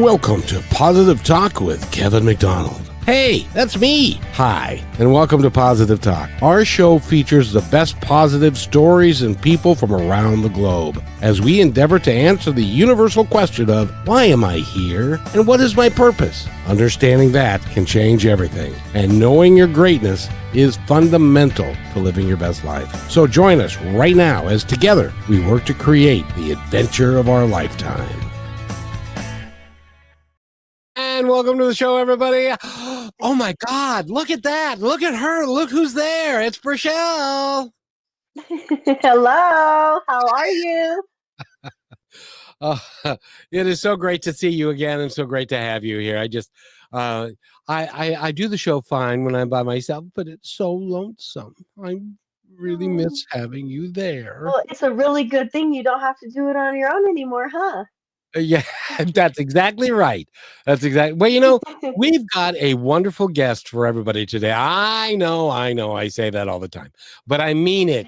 Welcome to Positive Talk with Kevin McDonald. Hey, that's me. Hi, and welcome to Positive Talk. Our show features the best positive stories and people from around the globe as we endeavor to answer the universal question of why am I here and what is my purpose? Understanding that can change everything, and knowing your greatness is fundamental to living your best life. So join us right now as together we work to create the adventure of our lifetime. And welcome to the show, everybody. Oh my God, look at that. Look at her. Look who's there. It's Rochelle. Hello, how are you? It is so great to see you again and so great to have you here. I do the show fine when I'm by myself, but it's so lonesome. I really miss having you there. Well, it's a really good thing you don't have to do it on your own anymore, huh? Yeah, that's exactly right. That's exactly. Well, you know, we've got a wonderful guest for everybody today. I know. I say that all the time, but I mean it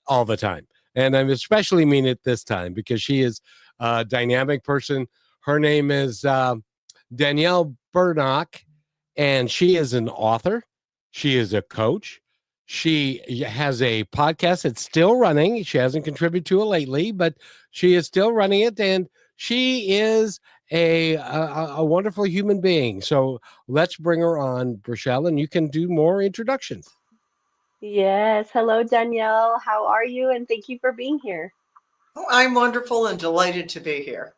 all the time. And I especially mean it this time because she is a dynamic person. Her name is Danielle Bernock, and she is an author. She is a coach. She has a podcast that's still running. She hasn't contributed to it lately, but she is still running it. And she is a wonderful human being. So let's bring her on, Rochelle, and you can do more introductions. Yes, hello, Danielle. How are you? And thank you for being here. Oh, I'm wonderful and delighted to be here.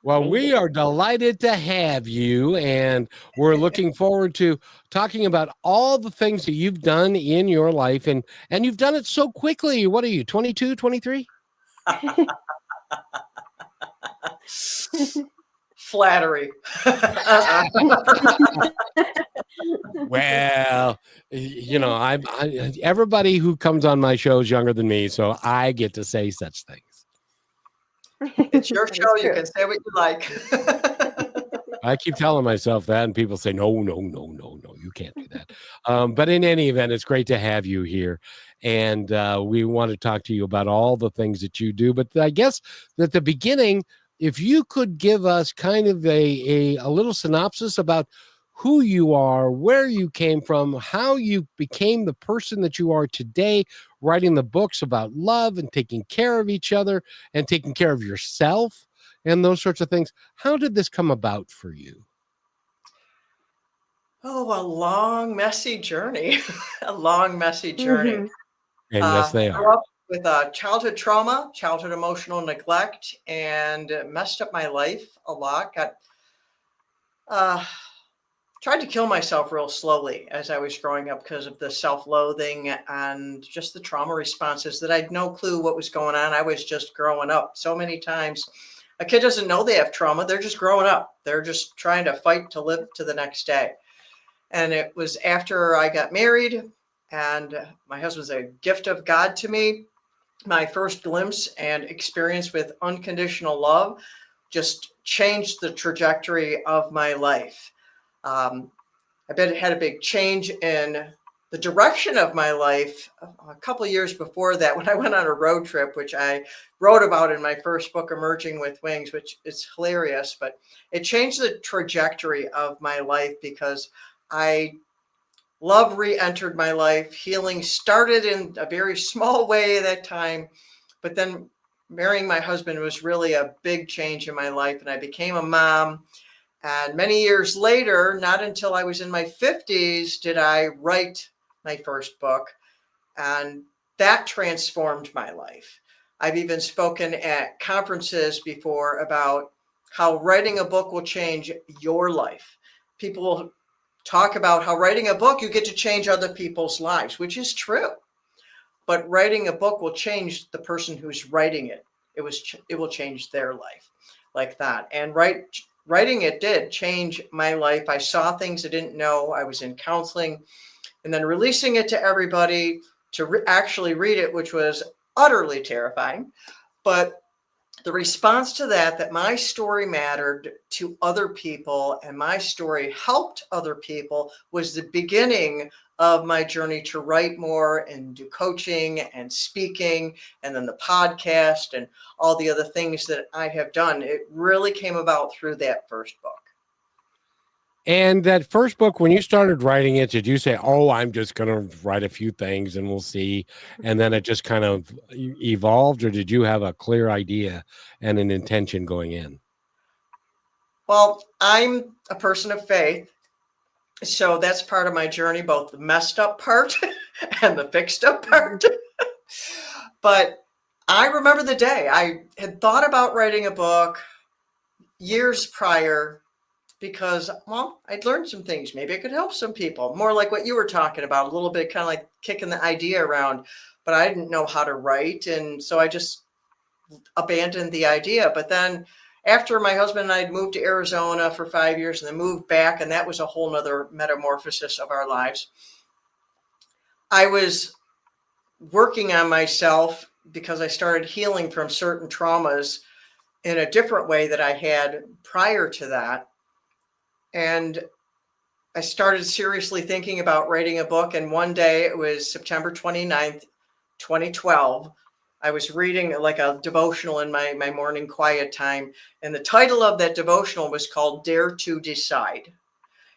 Well, we are delighted to have you, and we're looking forward to talking about all the things that you've done in your life, and you've done it so quickly. What are you, 22, 23? Flattery. Well, you know, I everybody who comes on my show is younger than me, so I get to say such things. It's your show. You can say what you like. I keep telling myself that, and people say, no, you can't do that. But in any event, it's great to have you here. And we want to talk to you about all the things that you do. But I guess at the beginning, if you could give us kind of a little synopsis about who you are, where you came from, how you became the person that you are today, writing the books about love and taking care of each other and taking care of yourself and those sorts of things. How did this come about for you? Oh, a long, messy journey. A long, messy journey. And yes, they grew are. up with childhood trauma, childhood emotional neglect, and messed up my life a lot. Tried to kill myself real slowly as I was growing up because of the self-loathing and just the trauma responses that I had no clue what was going on. I was just growing up. So many times a kid doesn't know they have trauma. They're just growing up. They're just trying to fight to live to the next day. And it was after I got married, and my husband's a gift of God to me. My first glimpse and experience with unconditional love just changed the trajectory of my life. I bet it had a big change in the direction of my life a couple of years before that when I went on a road trip, which I wrote about in my first book, Emerging with Wings, which is hilarious, but it changed the trajectory of my life because love re-entered my life. Healing started in a very small way at that time, but then marrying my husband was really a big change in my life, and I became a mom. And many years later, not until I was in my 50s, did I write my first book. And that transformed my life. I've even spoken at conferences before about how writing a book will change your life. People will talk about how writing a book, you get to change other people's lives, which is true. But writing a book will change the person who's writing it. It will change their life like that. And writing it did change my life. I saw things I didn't know. I was in counseling, and then releasing it to everybody to actually read it, which was utterly terrifying. But the response to that my story mattered to other people and my story helped other people was the beginning of my journey to write more and do coaching and speaking, and then the podcast and all the other things that I have done. It really came about through that first book. And that first book, when you started writing it, did you say, "Oh, I'm just going to write a few things and we'll see," and then it just kind of evolved, or did you have a clear idea and an intention going in? Well, I'm a person of faith, so that's part of my journey, both the messed up part and the fixed up part. But I remember the day I had thought about writing a book years prior because, well, I'd learned some things. Maybe I could help some people, more like what you were talking about, a little bit kind of like kicking the idea around, but I didn't know how to write. And so I just abandoned the idea. But then after my husband and I had moved to Arizona for 5 years and then moved back, and that was a whole nother metamorphosis of our lives, I was working on myself because I started healing from certain traumas in a different way that I had prior to that. And I started seriously thinking about writing a book. And one day, it was September 29th, 2012. I was reading like a devotional in my morning quiet time. And the title of that devotional was called Dare to Decide.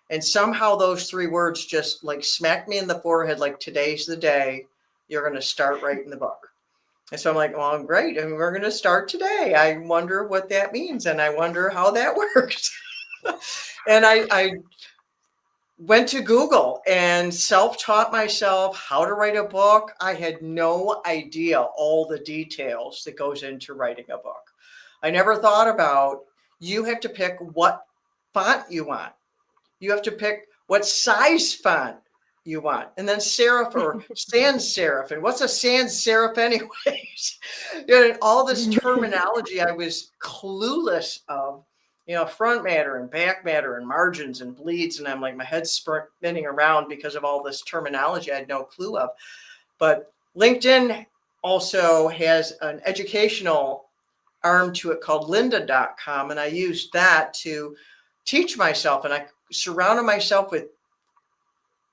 And somehow those three words just like smacked me in the forehead, like, today's the day you're going to start writing the book. And so I'm like, well, great. And we're going to start today. I wonder what that means. And I wonder how that works. And I went to Google and self-taught myself how to write a book. I had no idea all the details that goes into writing a book. I never thought about, you have to pick what font you want. You have to pick what size font you want, and then serif or sans serif. And what's a sans serif anyways? All this terminology I was clueless of, front matter and back matter and margins and bleeds. And I'm like, my head's spinning around because of all this terminology I had no clue of. But LinkedIn also has an educational arm to it called lynda.com. And I used that to teach myself. And I surrounded myself with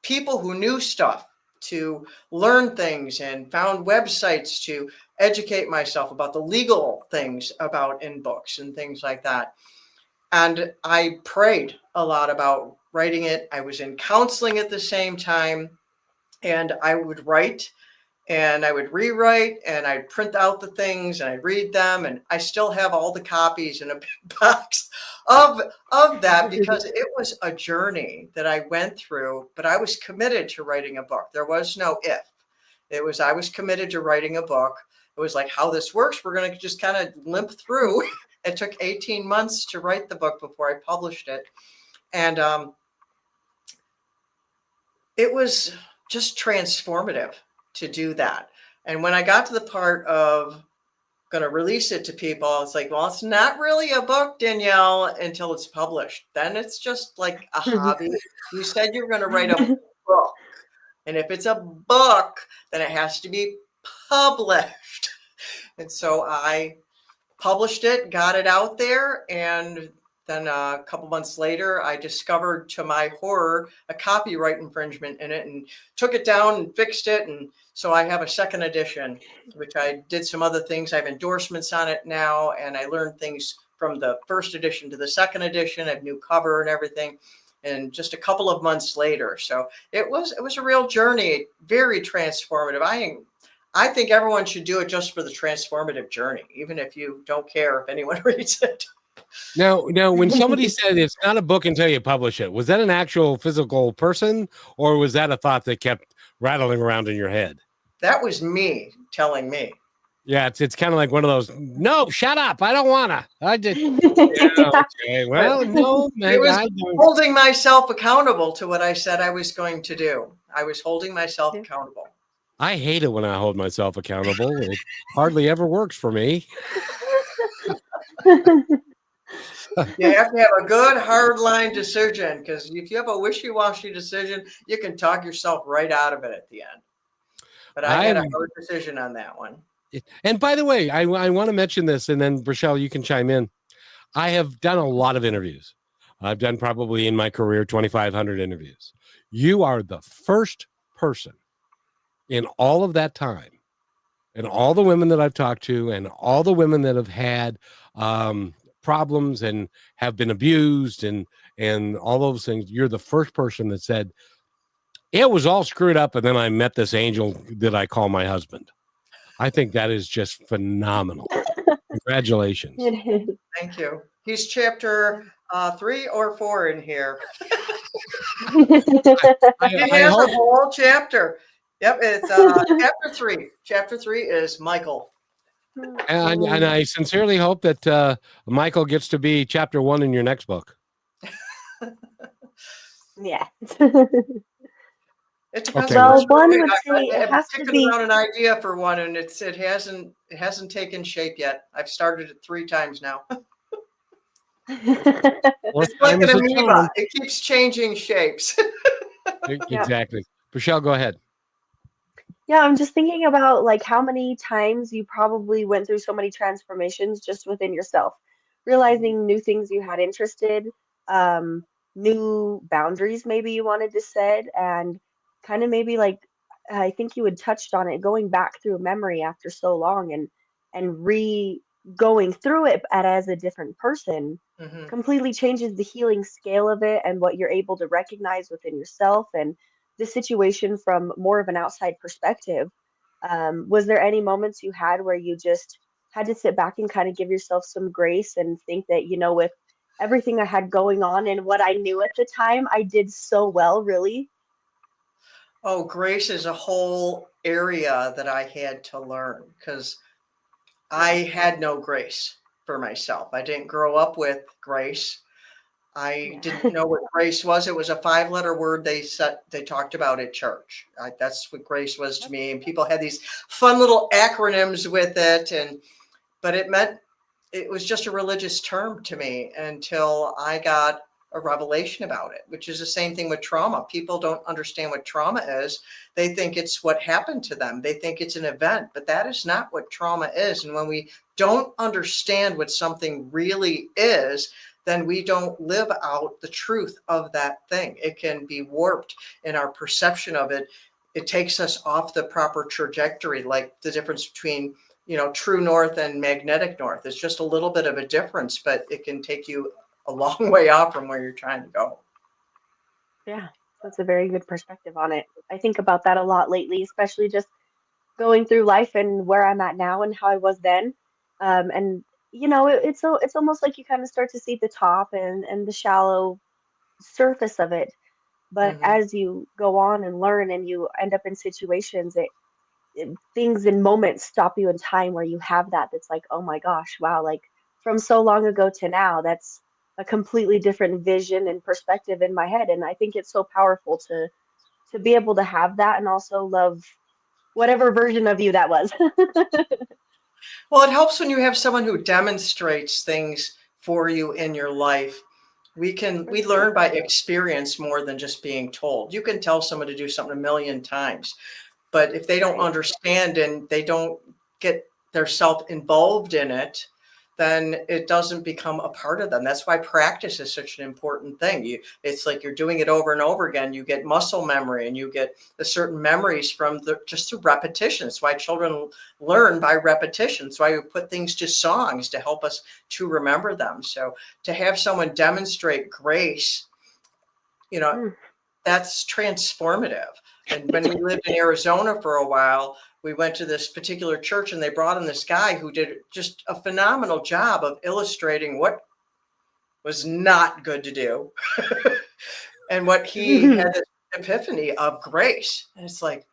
people who knew stuff to learn things, and found websites to educate myself about the legal things about in books and things like that. And I prayed a lot about writing it. I was in counseling at the same time, and I would write and I would rewrite, and I'd print out the things and I'd read them. And I still have all the copies in a big box of that, because it was a journey that I went through, but I was committed to writing a book. There was no if. It was, I was committed to writing a book. It was like, how this works, we're going to just kind of limp through. It took 18 months to write the book before I published it. And it was just transformative to do that. And when I got to the part of going to release it to people, it's like, well, it's not really a book, Danielle, until it's published. Then it's just like a hobby. You said you're going to write a book. And if it's a book, then it has to be published. And so I published it, got it out there, and then a couple months later, I discovered, to my horror, a copyright infringement in it, and took it down and fixed it. And so I have a second edition, which I did some other things. I have endorsements on it now, and I learned things from the first edition to the second edition. I have new cover and everything, and just a couple of months later. So it was a real journey, very transformative. I think everyone should do it just for the transformative journey, even if you don't care if anyone reads it. Now, when somebody said it's not a book until you publish it, was that an actual physical person, or was that a thought that kept rattling around in your head? That was me telling me. Yeah, it's kind of like one of those, no, shut up, I don't wanna. I did. Yeah, okay. Well, no, it was holding myself accountable to what I said I was going to do. I was holding myself accountable. I hate it when I hold myself accountable. It hardly ever works for me. You have to have a good hard line decision, because if you have a wishy-washy decision, you can talk yourself right out of it at the end. But I had a hard decision on that one. And by the way, I want to mention this, and then Rochelle, you can chime in. I have done a lot of interviews. I've done probably in my career 2,500 interviews. You are the first person in all of that time, and all the women that I've talked to, and all the women that have had problems and have been abused, and all those things. You're the first person that said it was all screwed up, and then I met this angel that I call my husband. I think that is just phenomenal. Congratulations. It is. Thank you. He's chapter 3 or 4 in here. He I has a hope, whole chapter. Yep, it's chapter 3. Chapter 3 is Michael. and I sincerely hope that Michael gets to be chapter 1 in your next book. Yeah. It depends Okay, on Well, what's Rochelle. one moving. would say it I've been has to kicking be. around an idea for one, and it hasn't taken shape yet. I've started it 3 times now. Fourth It's like time an is a amoeba. charm. It keeps changing shapes. Yeah. Exactly. Rochelle, go ahead. Yeah, I'm just thinking about like how many times you probably went through so many transformations just within yourself, realizing new things you had interested, um, new boundaries maybe you wanted to set, and kind of maybe like I think you had touched on it, going back through memory after so long and re going through it as a different person Hmm. completely changes the healing scale of it and what you're able to recognize within yourself and the situation from more of an outside perspective. Was there any moments you had where you just had to sit back and kind of give yourself some grace and think that, with everything I had going on and what I knew at the time, I did so well, really? Oh, grace is a whole area that I had to learn because I Yeah. had no grace for myself. I didn't grow up with grace. I didn't Yeah. know what grace was. It was a 5-letter word they talked about at church. That's what grace was to Yep. me. And people had these fun little acronyms with it, but it was just a religious term to me until I got a revelation about it, which is the same thing with trauma. People don't understand what trauma is. They think it's what happened to them. They think it's an event, but that is not what trauma is. And when we don't understand what something really is, then we don't live out the truth of that thing. It can be warped in our perception of it. It takes us off the proper trajectory, like the difference between true north and magnetic north. It's just a little bit of a difference, but it can take you a long way off from where you're trying to go. Yeah. That's a very good perspective on it. I think about that a lot lately, especially just going through life and where I'm at now and how I was then. And it's almost like you kind of start to see the top and the shallow surface of it. But Hmm. as you go on and learn and you end up in situations, things and moments stop you in time where you have that's like, oh my gosh, wow, like from so long ago to now, that's a completely different vision and perspective in my head. And I think it's so powerful to be able to have that and also love whatever version of you that was. Well, it helps when you have someone who demonstrates things for you in your life. For We sure. learn by experience more than just being told. You can tell someone to do something a million times, but if they don't Right. understand and they don't get their self involved in it, then it doesn't become a part of them. That's why practice is such an important thing. It's like you're doing it over and over again. You get muscle memory and you get the certain memories from just through repetition. It's why children learn by repetition. It's why we put things to songs to help us to remember them. So to have someone demonstrate grace, you know, Mm. that's transformative. And when we lived in Arizona for a while, we went to this particular church and they brought in this guy who did just a phenomenal job of illustrating what was not good to do and what he had this epiphany of grace. And it's like,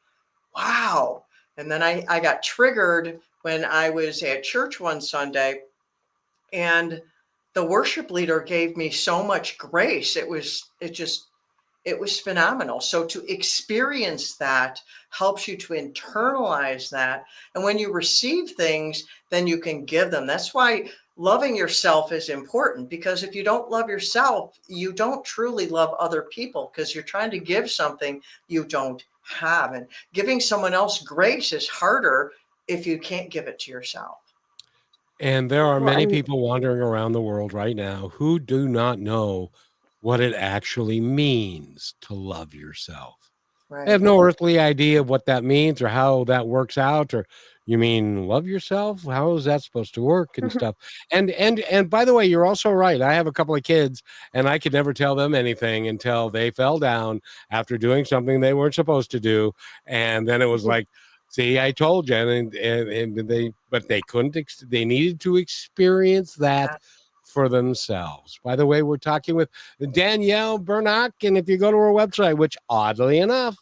wow. And then I got triggered when I was at church one Sunday and the worship leader gave me so much grace. It was phenomenal. So to experience that helps you to internalize that. And when you receive things, then you can give them. That's why loving yourself is important, because if you don't love yourself, you don't truly love other people because you're trying to give something you don't have. And giving someone else grace is harder if you can't give it to yourself. And there are Well, many and people wandering around the world right now who do not know what it actually means to love yourself. I have Right. no earthly idea of what that means or how that works out. Or you mean love yourself? How is that supposed to work and stuff? And by the way, you're also right. I have a couple of kids, and I could never tell them anything until they fell down after doing something they weren't supposed to do, and then it was like, "See, I told you." And they, but they couldn't. They needed to experience that Yeah. for themselves. By the way, we're talking with Danielle Bernock, and if you go to her website, which oddly enough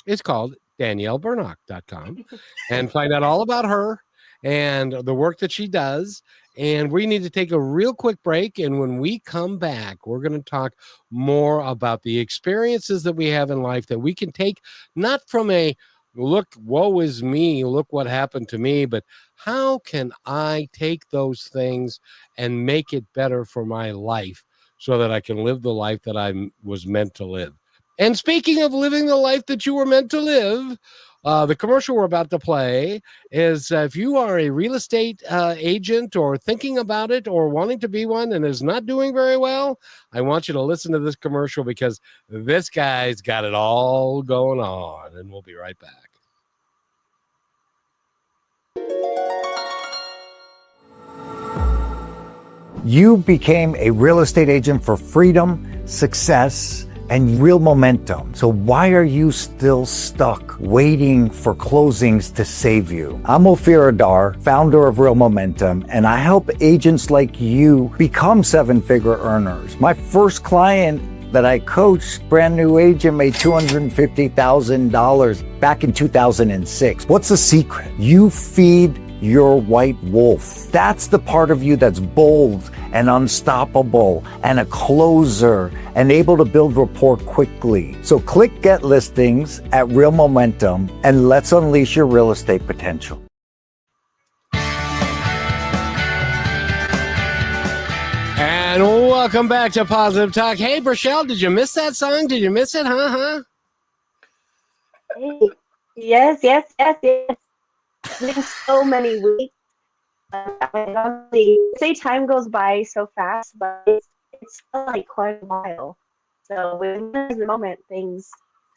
it's called DanielleBernock.com, and find out all about her and the work that she does. And we need to take a real quick break. And when we come back, we're going to talk more about the experiences that we have in life that we can take not from a look, woe is me, look what happened to me, but how can I take those things and make it better for my life so that I can live the life that I was meant to live? And speaking of living the life that you were meant to live, the commercial we're about to play is if you are a real estate agent or thinking about it or wanting to be one and is not doing very well, I want you to listen to this commercial because this guy's got it all going on. And we'll be right back. You became a real estate agent for freedom, success, and real momentum. So why are you still stuck waiting for closings to save you? I'm Ophir Adar, founder of Real Momentum, and I help agents like you become seven-figure earners. My first client that I coached, brand new agent, made $250,000 back in 2006. What's the secret? You feed your white wolf. That's the part of you that's bold and unstoppable and a closer and able to build rapport quickly. So click Get Listings at Real Momentum and let's unleash your real estate potential. And welcome back to Positive Talk. Hey, Brachelle, did you miss that song? Did you miss it? Huh? hey, yes, yes, yes, yes. It's been so many weeks. And honestly, say time goes by so fast, but it's felt like quite a while. So when there's the moment, things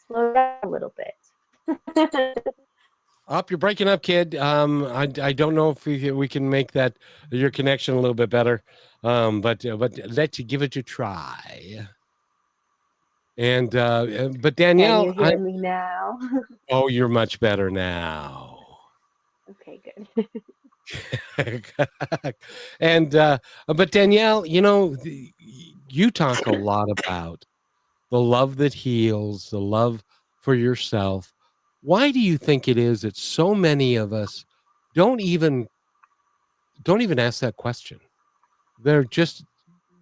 slow down a little bit. Up, you're breaking up, kid. I don't know if we can make that your connection a little bit better. But let's give it a try. And but Can you Danielle, hear me now? oh, you're much better now. Okay, good. And but Danielle, you talk a lot about the love that heals, the love for yourself. Why do you think it is that so many of us don't even ask that question? They're just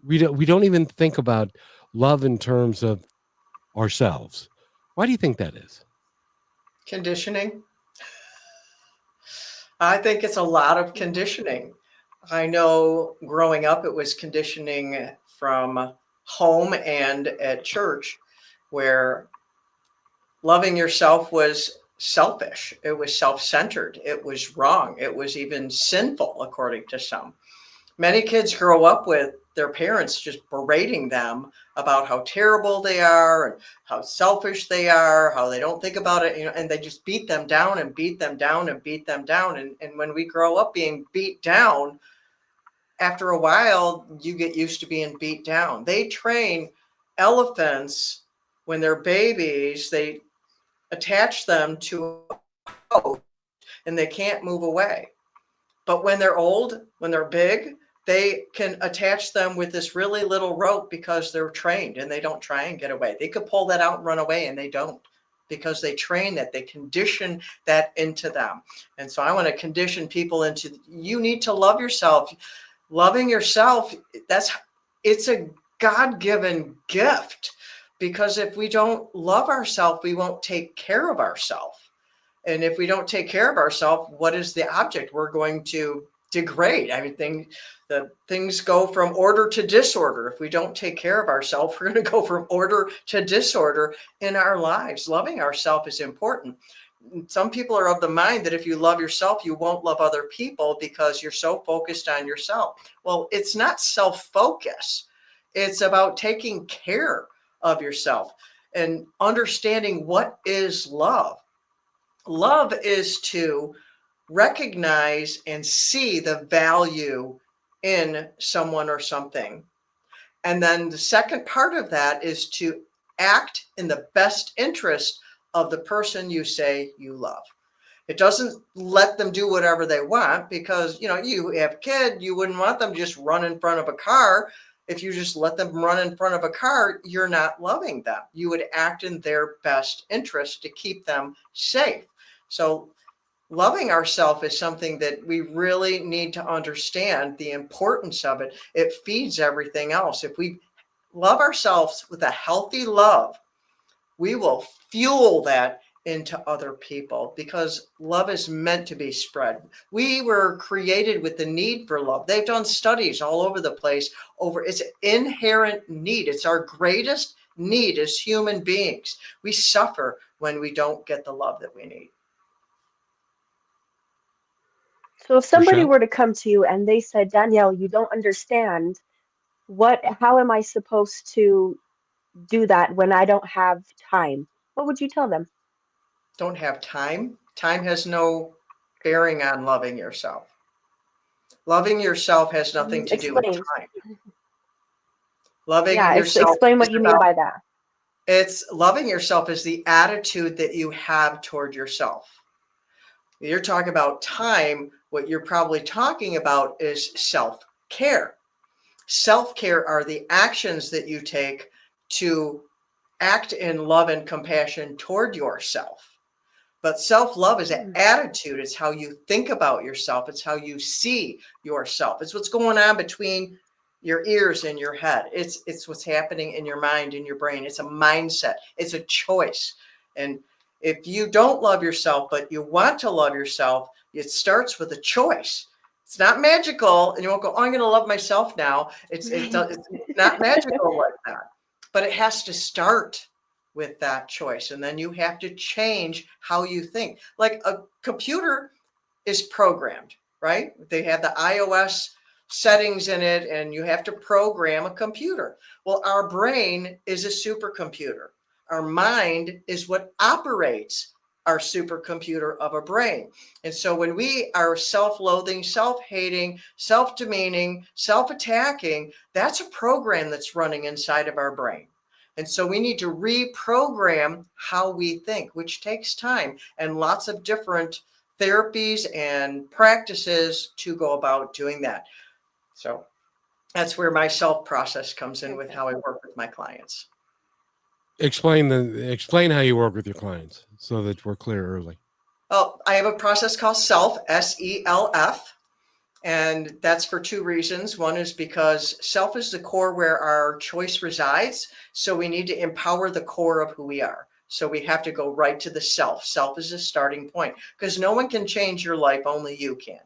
we don't even think about love in terms of ourselves. Why do you think that is? Conditioning. I think it's a lot of conditioning. I know growing up, it was conditioning from home and at church, where loving yourself was selfish. It was self-centered. It was wrong. It was even sinful, according to some. Many kids grow up with their parents just berating them about how terrible they are and how selfish they are, how they don't think about it, and they just beat them down and beat them down and beat them down. And when we grow up being beat down, after a while, you get used to being beat down. They train elephants when they're babies, they attach them to a post and they can't move away. But when they're old, when they're big, they can attach them with this really little rope because they're trained and they don't try and get away. They could pull that out and run away and they don't, because they train that, they condition that into them. And so I want to condition people into, you need to love yourself. Loving yourself, it's a God-given gift, because if we don't love ourselves, we won't take care of ourselves. And if we don't take care of ourselves, what is the object? We're going to degrade. I mean, things go from order to disorder. If we don't take care of ourselves, we're going to go from order to disorder in our lives. Loving ourselves is important. some people are of the mind that if you love yourself, you won't love other people because you're so focused on yourself. Well, it's not self-focus. It's about taking care of yourself and understanding what is love. Love is to recognize and see the value in someone or something. And then the second part of that is to act in the best interest of the person you say you love. It doesn't let them do whatever they want, because, you know, you have a kid, you wouldn't want them just run in front of a car. If you just let them run in front of a car, you're not loving them. You would act in their best interest to keep them safe. So loving ourselves is something that we really need to understand the importance of it. It feeds everything else. If we love ourselves with a healthy love, we will fuel that into other people, because love is meant to be spread. We were created with the need for love. They've done studies all over the place over it's an inherent need. It's our greatest need as human beings. We suffer when we don't get the love that we need. So if somebody Rochelle? were to come to you and they said, Danielle, you don't understand, how am I supposed to do that when I don't have time? What would you tell them? Don't have time. Time has no bearing on loving yourself. Loving yourself has nothing to do with Explain. time. Loving Yeah, yourself explain is what you mean about, by that. it's loving yourself is the attitude that you have toward yourself. You're talking about time. What you're probably talking about is self-care. Self-care are the actions that you take to act in love and compassion toward yourself. But self-love is an Hmm. attitude. It's how you think about yourself. It's how you see yourself. It's what's going on between your ears and your head. It's what's happening in your mind, in your brain. It's a mindset. It's a choice. And if you don't love yourself, but you want to love yourself, it starts with a choice. It's not magical, and you won't go, oh, I'm going to love myself now. It's not magical like that. But it has to start with that choice. And then you have to change how you think. Like a computer is programmed, right? They have the iOS settings in it, and you have to program a computer. Well, our brain is a supercomputer. Our mind is what operates our supercomputer of a brain. And so when we are self-loathing, self-hating, self-demeaning, self-attacking, that's a program that's running inside of our brain. And so we need to reprogram how we think, which takes time and lots of different therapies and practices to go about doing that. So that's where my self process comes in with how I work with my clients. Explain how you work with your clients so that we're clear early. Well, I have a process called SELF, S-E-L-F. And that's for two reasons. One is because self is the core where our choice resides. So we need to empower the core of who we are. So we have to go right to the self. Self is a starting point, because no one can change your life. Only you can.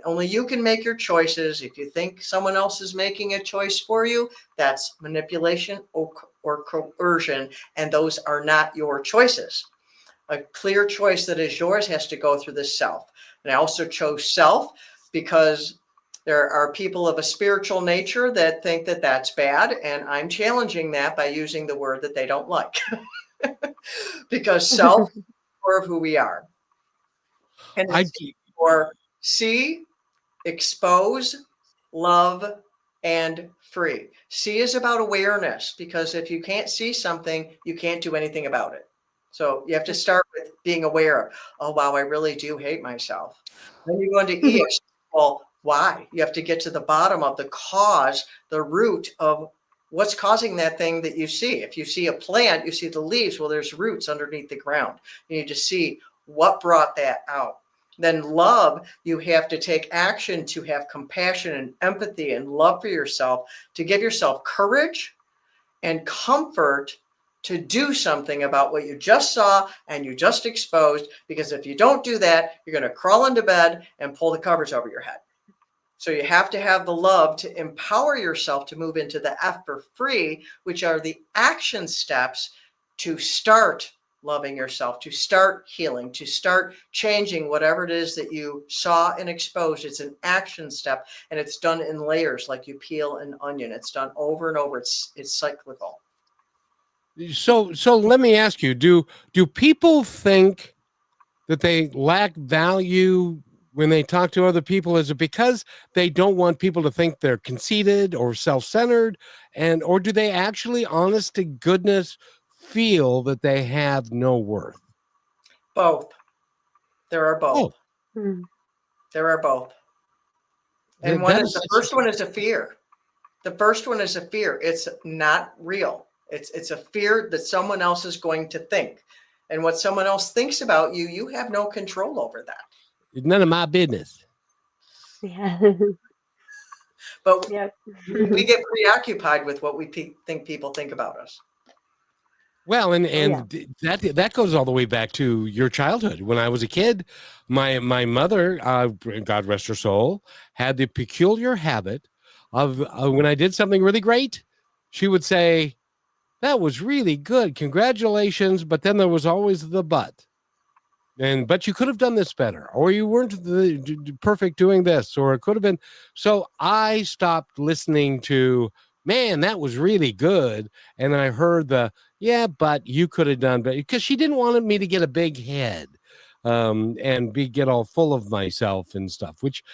Only you can make your choices. If you think someone else is making a choice for you, that's manipulation or coercion. And those are not your choices. A clear choice that is yours has to go through the self. And I also chose self because there are people of a spiritual nature that think that that's bad. And I'm challenging that by using the word that they don't like. Because self is core of who we are. And I it's for see, expose, love, and free. See is about awareness, because if you can't see something, you can't do anything about it. So you have to start with being aware of, oh, wow, I really do hate myself. Then you go into E, well, why? You have to get to the bottom of the cause, the root of what's causing that thing that you see. If you see a plant, you see the leaves. Well, there's roots underneath the ground. You need to see what brought that out. Then love, you have to take action to have compassion and empathy and love for yourself, to give yourself courage and comfort to do something about what you just saw and you just exposed. Because if you don't do that, you're going to crawl into bed and pull the covers over your head. So you have to have the love to empower yourself to move into the F for free, which are the action steps to start loving yourself, to start healing, to start changing whatever it is that you saw and exposed. It's an action step, and it's done in layers, like you peel an onion. It's done over and over. It's cyclical. So let me ask you, do people think that they lack value when they talk to other people? Is it because they don't want people to think they're conceited or self-centered, or do they actually, honest to goodness, feel that they have no worth? Both. There are both. Oh, There are both. And the first one is a fear. The first one is a fear. It's not real. It's a fear that someone else is going to think. And what someone else thinks about you, you have no control over that. it's none of my business. Yeah. But Yeah. we get preoccupied with what we think people think about us. Well, and yeah. that goes all the way back to your childhood. When I was a kid, my mother, God rest her soul, had the peculiar habit of when I did something really great, she would say, "That was really good, congratulations," but then there was always the but. But you could have done this better, or you weren't perfect doing this, or it could have been. So I stopped listening to, man, that was really good, and I heard the, yeah, but you could have done better, because she didn't want me to get a big head, and get all full of myself and stuff, which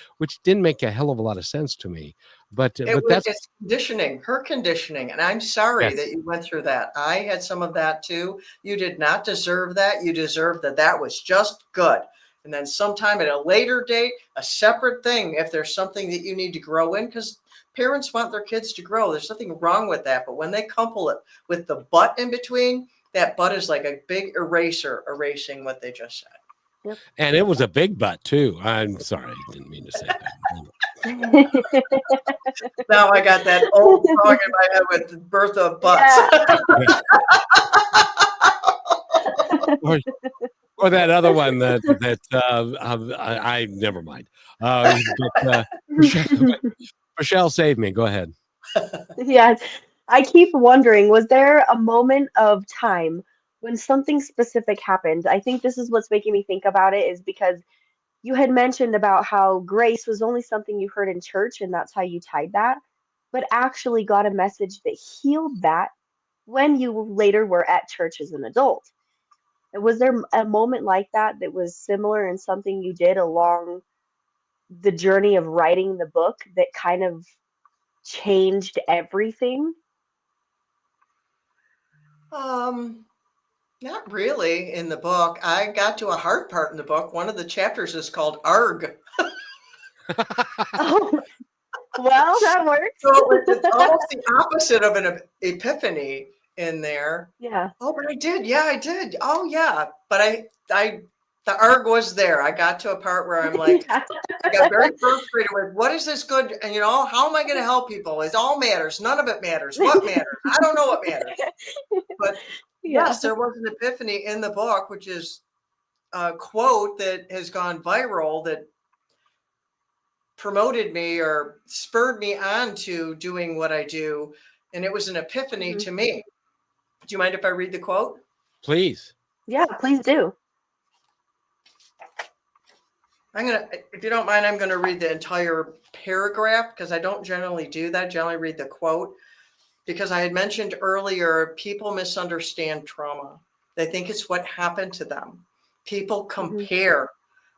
didn't make a hell of a lot of sense to me. But that's It's conditioning, her conditioning. And I'm sorry that yes. you went through that. I had some of that too. You did not deserve that. You deserve that. That was just good. And then sometime at a later date, a separate thing, if there's something that you need to grow in, because parents want their kids to grow. There's nothing wrong with that. But when they couple it with the but in between, that but is like a big eraser erasing what they just said. Yep. And it was a big butt too. I'm sorry, I didn't mean to say that. Now I got that old song in my head with the birth of butts. Yeah. Or that other one that I never mind. Michelle, save me. Go ahead. Yeah. I keep wondering, was there a moment of time when something specific happened? I think this is what's making me think about it, is because you had mentioned about how grace was only something you heard in church and that's how you tied that, but actually got a message that healed that when you later were at church as an adult. Was there a moment like that that was similar in something you did along the journey of writing the book that kind of changed everything? Not really in the book. I got to a hard part in the book. One of the chapters is called ARG. Oh, well, that So works. it's almost the opposite of an epiphany in there. Yeah. Oh, but I did. Yeah, I did. Oh, yeah. But the ARG was there. I got to a part where I'm like, Yeah. I got very frustrated with, what is this good? And how am I going to help people? It all matters. None of it matters. What matters? I don't know what matters. But Yeah. yes, there was an epiphany in the book, which is a quote that has gone viral that promoted me or spurred me on to doing what I do. And it was an epiphany Mhm. to me. Do you mind if I read the quote? Please. Yeah, please do. If you don't mind, I'm going to read the entire paragraph because I don't generally do that. I generally read the quote because I had mentioned earlier, people misunderstand trauma. They think it's what happened to them. People Mhm. compare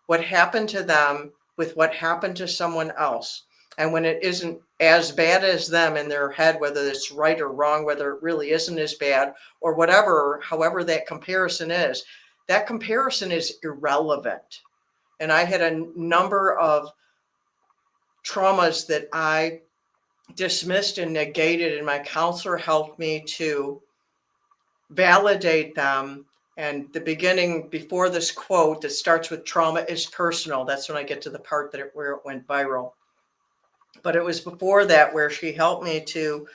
what happened to them with what happened to someone else. And when it isn't as bad as them in their head, whether it's right or wrong, whether it really isn't as bad or whatever, however that comparison is irrelevant. And I had a number of traumas that I dismissed and negated, and my counselor helped me to validate them. And the beginning, before this quote that starts with trauma is personal, that's when I get to the part where it went viral. But it was before that where she helped me to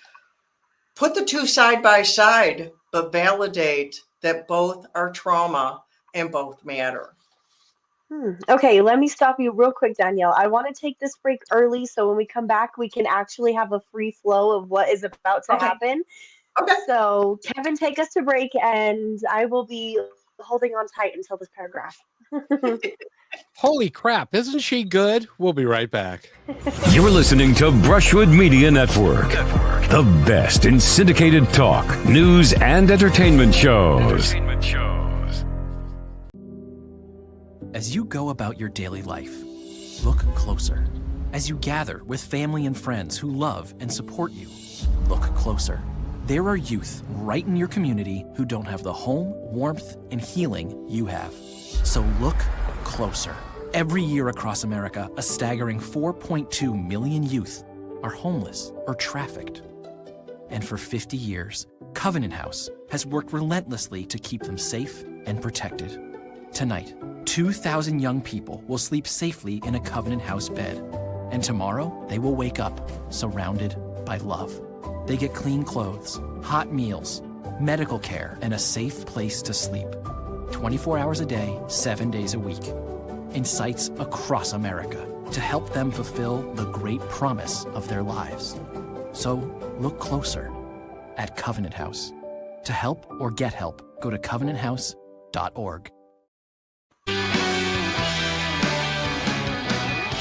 put the two side by side, but validate that both are trauma and both matter. Okay, let me stop you real quick, Danielle. I want to take this break early so when we come back, we can actually have a free flow of what is about to Okay. happen. Okay. So, Kevin, take us to break, and I will be holding on tight until this paragraph. Holy crap, isn't she good? We'll be right back. You're listening to Brushwood Media Network, the best in syndicated talk, news, and entertainment shows. As you go about your daily life, look closer. As you gather with family and friends who love and support you, look closer. There are youth right in your community who don't have the home, warmth, and healing you have. So look closer. Every year across America, a staggering 4.2 million youth are homeless or trafficked. And for 50 years, Covenant House has worked relentlessly to keep them safe and protected. Tonight, 2,000 young people will sleep safely in a Covenant House bed. And tomorrow, they will wake up surrounded by love. They get clean clothes, hot meals, medical care, and a safe place to sleep. 24 hours a day, 7 days a week. In sites across America to help them fulfill the great promise of their lives. So look closer at Covenant House. To help or get help, go to covenanthouse.org.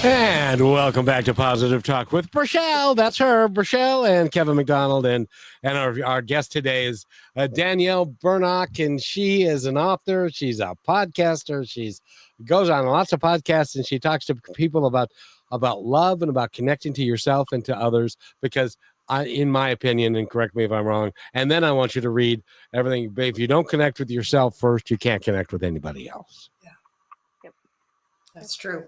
And welcome back to Positive Talk with Brachelle. That's her, Brachelle, and Kevin McDonald. And our guest today is Danielle Bernock, and she is an author. She's a podcaster. She's goes on lots of podcasts, and she talks to people about love and about connecting to yourself and to others. Because in my opinion, and correct me if I'm wrong, and then I want you to read everything. If you don't connect with yourself first, you can't connect with anybody else. Yeah, yep, that's true.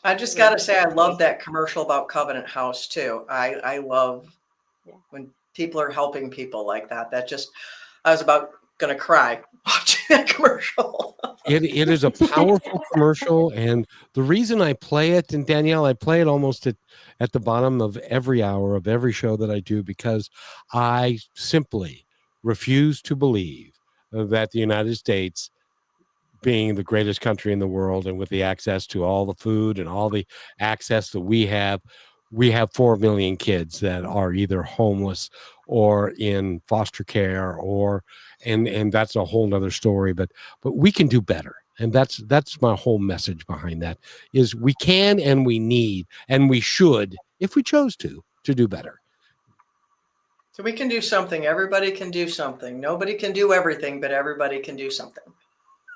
I just got to say, I love that commercial about Covenant House too. I love when people are helping people like that. I was about going to cry watching that commercial. It is a powerful commercial. And the reason I play it, and Danielle, I play it almost at the bottom of every hour of every show that I do, because I simply refuse to believe that the United States, being the greatest country in the world and with the access to all the food and all the access that we have 4 million kids that are either homeless or in foster care, and that's a whole nother story, but we can do better. And that's my whole message behind that, is we can, and we need, and we should, if we chose to do better. So we can do something. Everybody can do something. Nobody can do everything, but everybody can do something.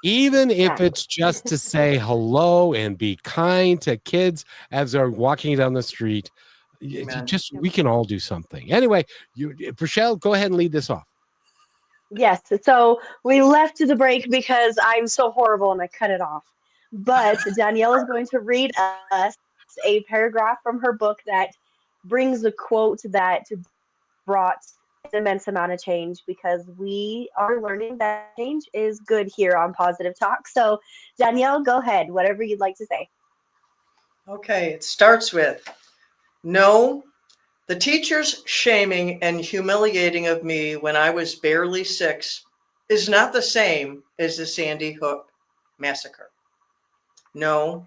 Even if it's just to say hello and be kind to kids as they're walking down the street. We can all do something. Anyway, Brachelle, go ahead and lead this off. Yes. So we left the break because I'm so horrible and I cut it off. But Danielle is going to read us a paragraph from her book that brings a quote that brought an immense amount of change, because we are learning that change is good here on Positive Talk. So Danielle, go ahead, whatever you'd like to say. Okay, it starts with, no, the teacher's shaming and humiliating of me when I was barely 6 is not the same as the Sandy Hook massacre. No,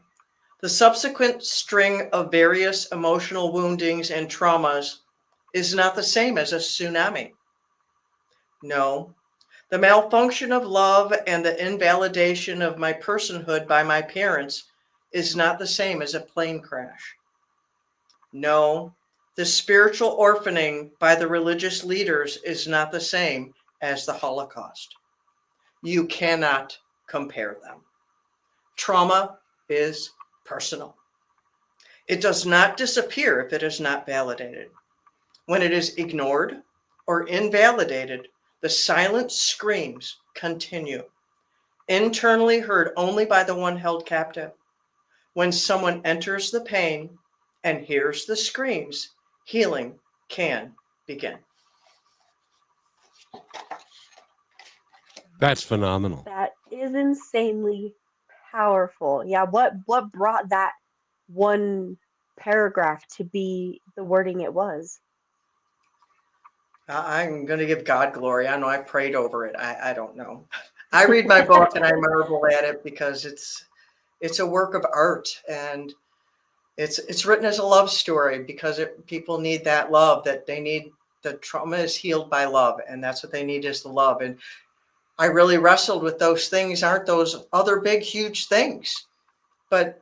the subsequent string of various emotional woundings and traumas is not the same as a tsunami. No, the malfunction of love and the invalidation of my personhood by my parents is not the same as a plane crash. No, the spiritual orphaning by the religious leaders is not the same as the Holocaust. You cannot compare them. Trauma is personal. It does not disappear if it is not validated. When it is ignored or invalidated, the silent screams continue, internally heard only by the one held captive. When someone enters the pain and hears the screams, healing can begin. That's phenomenal. That is insanely powerful. Yeah, what brought that one paragraph to be the wording it was? I'm going to give God glory. I know I prayed over it. I don't know. I read my book and I marvel at it because it's a work of art, and it's written as a love story because people need that love, that they need. The trauma is healed by love, and that's what they need, is the love. And I really wrestled with those things aren't those other big, huge things, but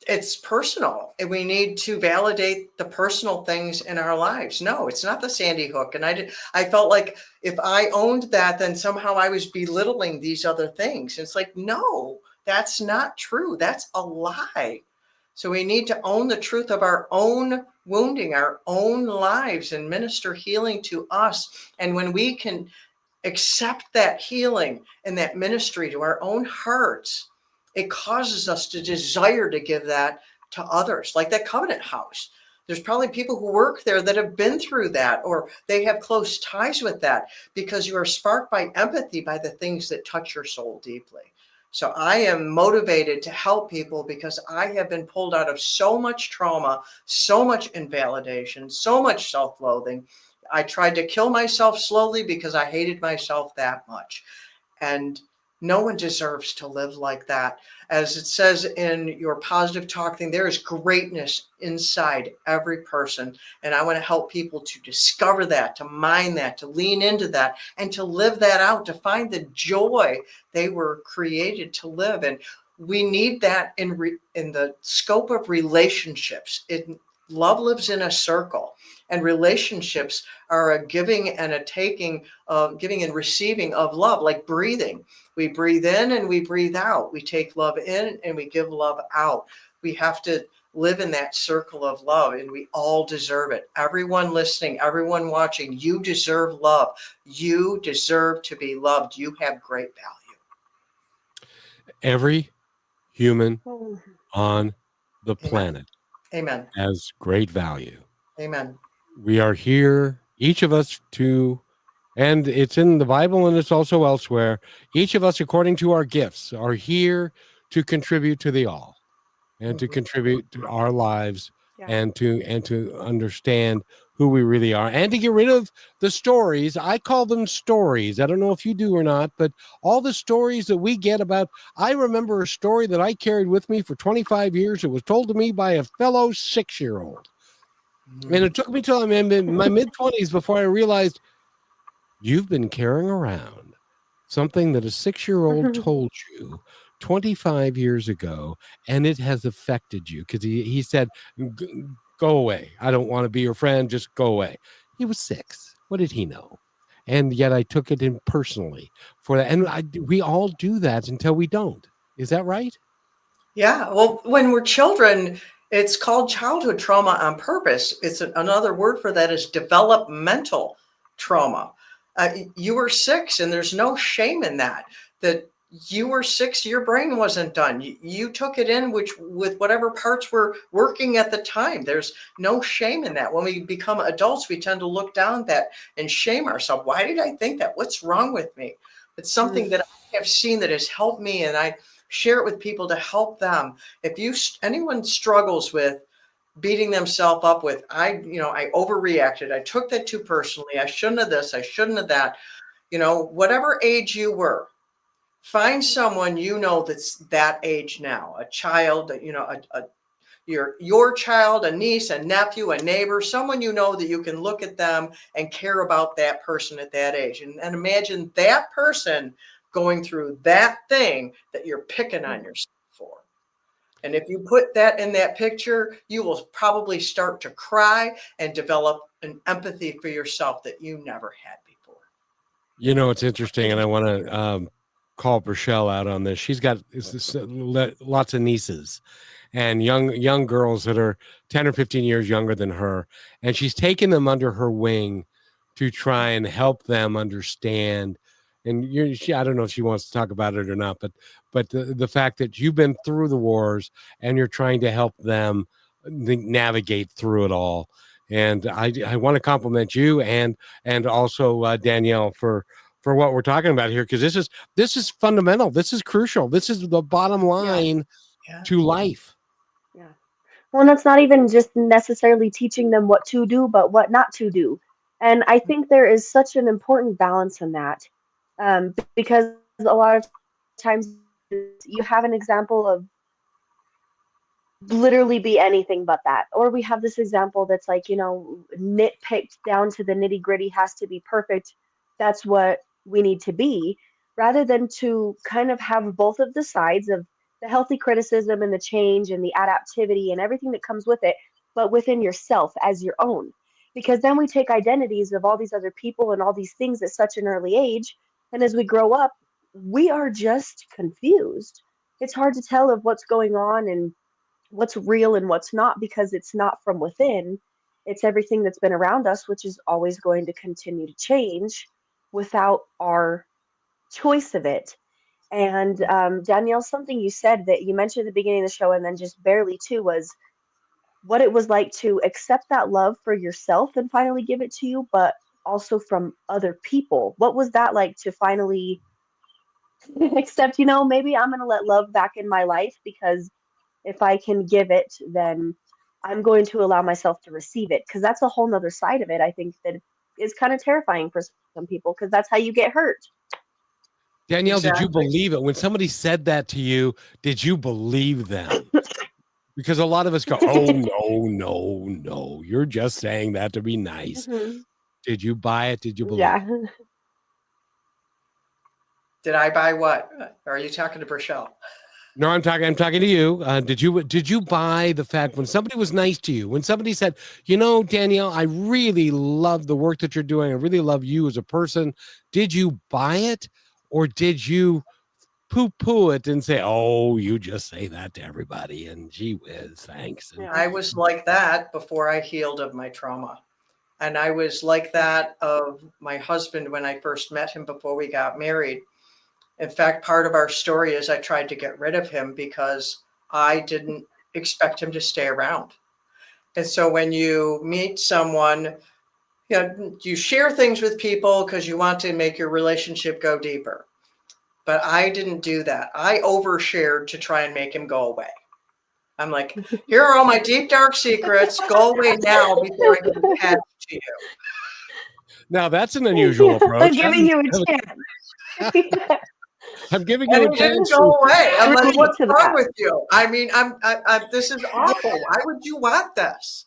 it's personal, and we need to validate the personal things in our lives. No, it's not the Sandy Hook. And I felt like if I owned that, then somehow I was belittling these other things. It's like, no, that's not true. That's a lie. So we need to own the truth of our own wounding, our own lives, and minister healing to us. And when we can accept that healing and that ministry to our own hearts, it causes us to desire to give that to others, like that Covenant House. There's probably people who work there that have been through that, or they have close ties with that, because you are sparked by empathy by the things that touch your soul deeply. So I am motivated to help people because I have been pulled out of so much trauma, so much invalidation, so much self-loathing. I tried to kill myself slowly because I hated myself that much. And no one deserves to live like that. As it says in your positive talk thing, there is greatness inside every person. And I want to help people to discover that, to mine that, to lean into that, and to live that out, to find the joy they were created to live. And we need that in the scope of relationships. Love lives in a circle, and relationships are a giving and a taking, giving and receiving of love, like breathing. We breathe in and we breathe out. We take love in and we give love out. We have to live in that circle of love, and we all deserve it. Everyone listening, everyone watching, you deserve love. You deserve to be loved. You have great value. Every human Oh, on the Amen. planet Amen. has great value. Amen. We are here, each of us, and it's in the Bible and it's also elsewhere. Each of us, according to our gifts, are here to contribute to the all, and to Mhm. contribute to our lives, yeah. and to understand who we really are, and to get rid of the stories. I call them stories. I don't know if you do or not, but all the stories that we get about. I remember a story that I carried with me for 25 years. It was told to me by a fellow 6-year-old. And it took me till I'm in my mid 20s before I realized you've been carrying around something that a 6-year-old told you 25 years ago, and it has affected you, because he said, Go away. I don't want to be your friend. Just go away." He was 6. What did he know? And yet I took it in personally for that. And we all do that until we don't. Is that right? Yeah. Well, when we're children, it's called childhood trauma on purpose. It's another word for that is developmental trauma. You were 6, and there's no shame in that. That you were 6, your brain wasn't done. You took it in, which with whatever parts were working at the time. There's no shame in that. When we become adults, we tend to look down that and shame ourselves. Why did I think that? What's wrong with me? It's something that I have seen that has helped me, and I share it with people to help them. If anyone struggles with beating themselves up with, I overreacted, I took that too personally, I shouldn't have this, I shouldn't have that, whatever age you were, find someone that's that age now, a child, your child, a niece, a nephew, a neighbor, someone that you can look at them and care about that person at that age, and imagine that person going through that thing that you're picking on yourself for. And if you put that in that picture, you will probably start to cry and develop an empathy for yourself that you never had before. It's interesting, and I want to call Rochelle out on this. She's got lots of nieces and young girls that are 10 or 15 years younger than her, and she's taken them under her wing to try and help them understand. And I don't know if she wants to talk about it or not, but the fact that you've been through the wars and you're trying to help them navigate through it all. And I want to compliment you and also Danielle for what we're talking about here, because this is fundamental. This is crucial. This is the bottom line Yeah. to life. Yeah. Well, and it's not even just necessarily teaching them what to do, but what not to do. And I think there is such an important balance in that, because a lot of times you have an example of literally be anything but that. Or we have this example that's like, nitpicked down to the nitty gritty, has to be perfect. That's what, we need to be, rather than to kind of have both of the sides of the healthy criticism and the change and the adaptivity and everything that comes with it, but within yourself as your own. Because then we take identities of all these other people and all these things at such an early age. And as we grow up, we are just confused. It's hard to tell of what's going on and what's real and what's not, because it's not from within. It's everything that's been around us, which is always going to continue to change without our choice of it. And Danielle, something you said that you mentioned at the beginning of the show and then just barely too was what it was like to accept that love for yourself and finally give it to you, but also from other people. What was that like to finally accept, maybe I'm going to let love back in my life, because if I can give it, then I'm going to allow myself to receive it. Because that's a whole nother side of it. I think that is kind of terrifying for some people, because that's how you get hurt. Danielle, did you Exactly. believe it when somebody said that to you? Did you believe them? Because a lot of us go, "Oh no, no, no! You're just saying that to be nice." Mhm. Did you buy it? Did you believe Yeah. it? Did I buy what? Or are you talking to Rochelle? No, I'm talking. I'm talking to you. Did you buy the fact when somebody was nice to you? When somebody said, Danielle, I really love the work that you're doing. I really love you as a person. Did you buy it, or did you poo-poo it and say, "Oh, you just say that to everybody," and gee whiz, thanks. And Yeah. I was like that before I healed of my trauma. And I was like that of my husband when I first met him before we got married. In fact, part of our story is I tried to get rid of him because I didn't expect him to stay around. And so when you meet someone, you share things with people because you want to make your relationship go deeper. But I didn't do that. I overshared to try and make him go away. I'm like, here are all my deep, dark secrets. Go away now before I get attached to you. now that's an unusual I'm approach. giving you a chance. I'm giving you And a he didn't chance go to. away. I I'm like, relate what's to wrong that. with you? I mean, this is awful. Why would you want this?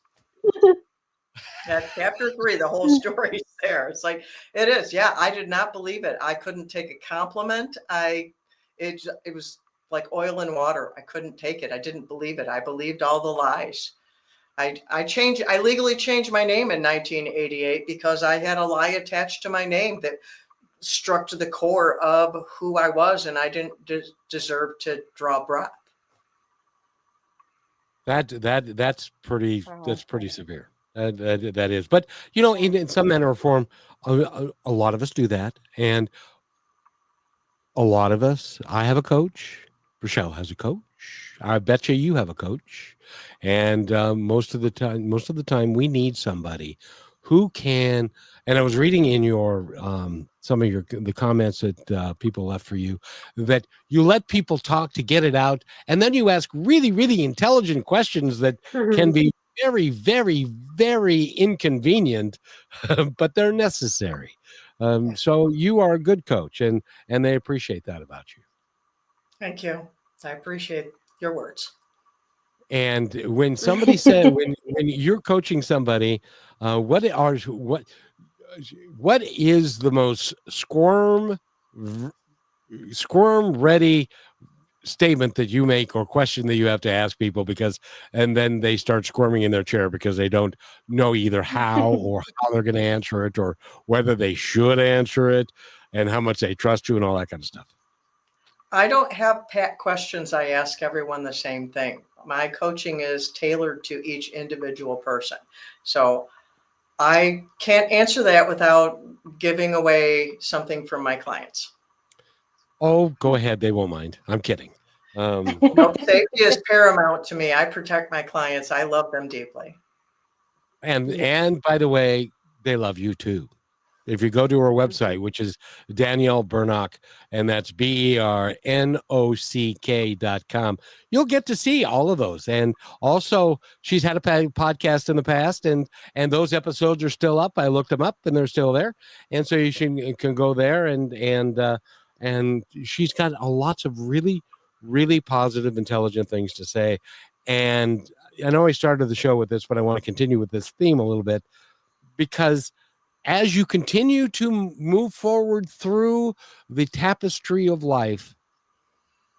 At chapter 3, the whole story's there. It's like, it is. Yeah, I did not believe it. I couldn't take a compliment. It was like oil and water. I couldn't take it. I didn't believe it. I believed all the lies. I legally changed my name in 1988 because I had a lie attached to my name that struck to the core of who I was, and I didn't deserve to draw breath. That's pretty Wow. severe. That is, but in some manner or form, a lot of us do that, and a lot of us. I have a coach. Rochelle has a coach. I bet you have a coach, and most of the time, we need somebody who can. And I was reading in your some of the comments that people left for you, that you let people talk to get it out, and then you ask really, really intelligent questions that can be very, very, very inconvenient, but they're necessary. So you are a good coach, and they appreciate that about you. Thank you. I appreciate your words. And when somebody said, when you're coaching somebody, what is the most squirm ready statement that you make or question that you have to ask people, because and then they start squirming in their chair because they don't know either how they're going to answer it, or whether they should answer it, and how much they trust you and all that kind of stuff? I don't have pat questions. I ask everyone the same thing. My coaching is tailored to each individual person. So I can't answer that without giving away something from my clients. Oh, go ahead. They won't mind. I'm kidding. No, safety is paramount to me. I protect my clients. I love them deeply. And by the way, they love you too. If you go to her website, which is Danielle Bernock, and that's BERNOCK.com, you'll get to see all of those. And also, she's had a podcast in the past, and those episodes are still up. I looked them up, and they're still there. And so you can go there, and she's got lots of really, really positive, intelligent things to say. And I know I started the show with this, but I want to continue with this theme a little bit, because as you continue to move forward through the tapestry of life,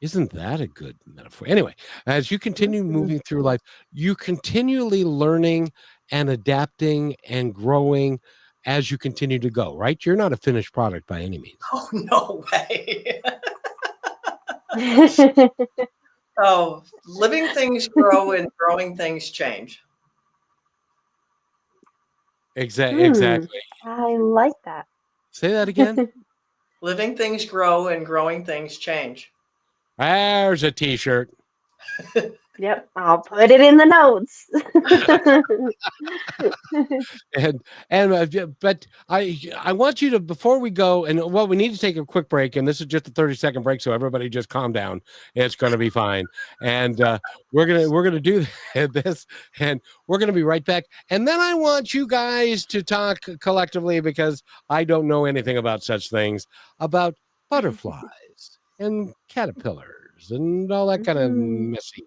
isn't that a good metaphor? Anyway, as you continue moving through life, you continually learning and adapting and growing as you continue to go, right? You're not a finished product by any means. Oh, no way. Oh, living things grow and growing things change. Exactly. I like that. Say that again. Living things grow and growing things change. There's a t-shirt. Yep, I'll put it in the notes. But I want you to, before we go, and well, we need to take a quick break, and this is just a 30-second break, so everybody just calm down. It's going to be fine, and we're gonna do this, and we're gonna be right back. And then I want you guys to talk collectively, because I don't know anything about such things, about butterflies and caterpillars and all that kind of messy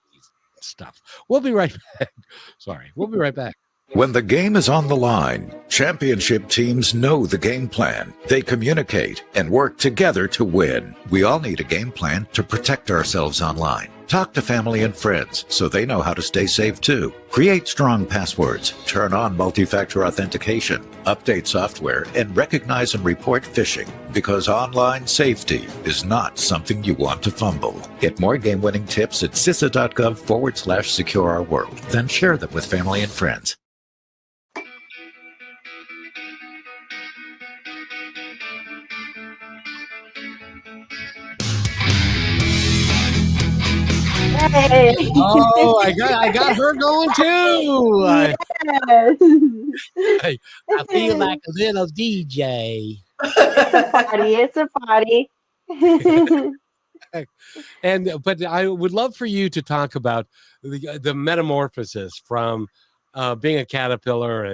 stuff. We'll be right back. Sorry, we'll be right back. When the game is on the line, championship teams know the game plan. They communicate and work together to win. We all need a game plan to protect ourselves online. Talk to family and friends so they know how to stay safe too. Create strong passwords, turn on multi-factor authentication, update software, and recognize and report phishing, because online safety is not something you want to fumble. Get more game-winning tips at CISA.gov/secure our world. Then share them with family and friends. Hey. Oh, I got her going too. Yes. I feel like a little DJ. It's a party. It's a party. But I would love for you to talk about the metamorphosis from being a caterpillar,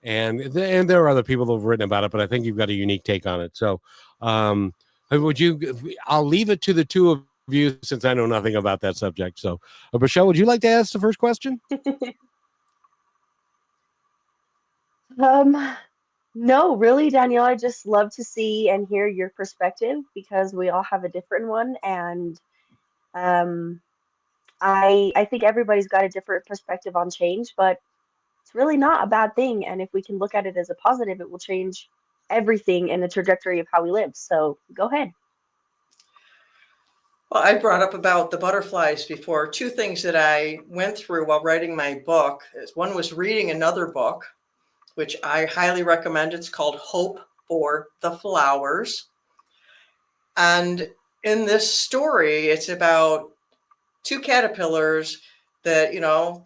and there are other people who've written about it, but I think you've got a unique take on it. So would you? I'll leave it to the two of you, since I know nothing about that subject. So, Michelle, would you like to ask the first question? No, really, Danielle, I just love to see and hear your perspective, because we all have a different one, and I think everybody's got a different perspective on change, but it's really not a bad thing. And if we can look at it as a positive, it will change everything in the trajectory of how we live. So go ahead. Well, I brought up about the butterflies before. Two things that I went through while writing my book is, one was reading another book, which I highly recommend. It's called Hope for the Flowers. And in this story, it's about two caterpillars that,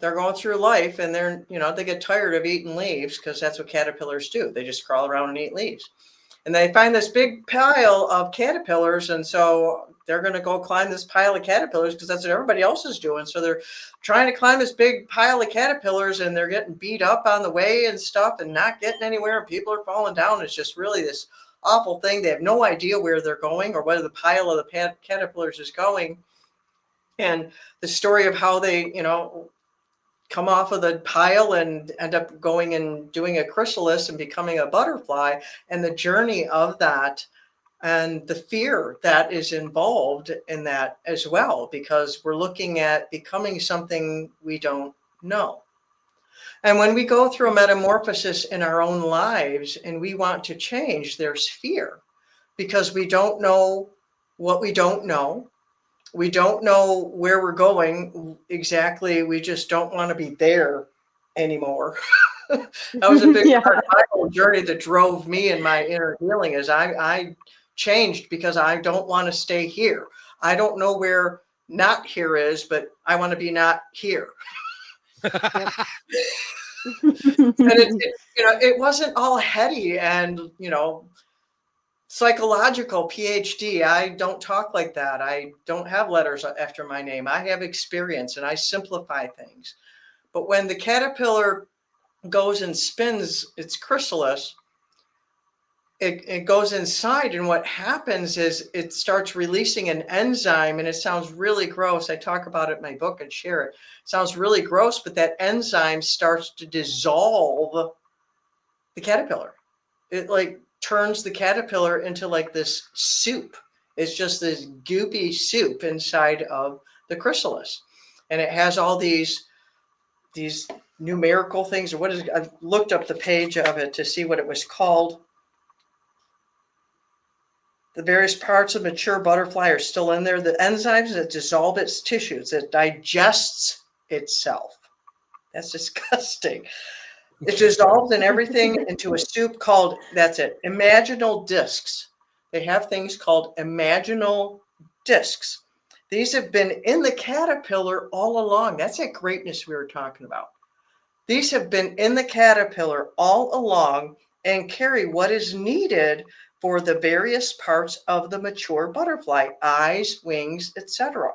they're going through life, and they get tired of eating leaves, because that's what caterpillars do. They just crawl around and eat leaves. And they find this big pile of caterpillars, and so they're going to go climb this pile of caterpillars, because that's what everybody else is doing. So they're trying to climb this big pile of caterpillars, and they're getting beat up on the way and stuff, and not getting anywhere, and people are falling down. It's just really this awful thing. They have no idea where they're going or where the pile of the caterpillars is going. And the story of how they, come off of the pile and end up going and doing a chrysalis and becoming a butterfly, and the journey of that, and the fear that is involved in that as well, because we're looking at becoming something we don't know. And when we go through a metamorphosis in our own lives and we want to change, there's fear, because we don't know what we don't know. We don't know where we're going exactly. We just don't want to be there anymore. That was a big part of my whole journey that drove me in my inner healing, is I changed because I don't want to stay here. I don't know where not here is, but I want to be not here. And it wasn't all heady and, psychological PhD. I don't talk like that. I don't have letters after my name. I have experience, and I simplify things. But when the caterpillar goes and spins its chrysalis, it goes inside, and what happens is it starts releasing an enzyme, and it sounds really gross. I talk about it in my book and share it. It sounds really gross, but that enzyme starts to dissolve the caterpillar. it like turns the caterpillar into like this soup. It's just this goopy soup inside of the chrysalis. And it has all these numerical things, or what is it? I've looked up the page of it to see what it was called. The various parts of mature butterfly are still in there. The enzymes that dissolve its tissues, it digests itself. That's disgusting. It dissolves in everything into a soup called, that's it, imaginal discs. They have things called imaginal discs. These have been in the caterpillar all along. That's that greatness we were talking about. These have been in the caterpillar all along and carry what is needed for the various parts of the mature butterfly, eyes, wings, etc.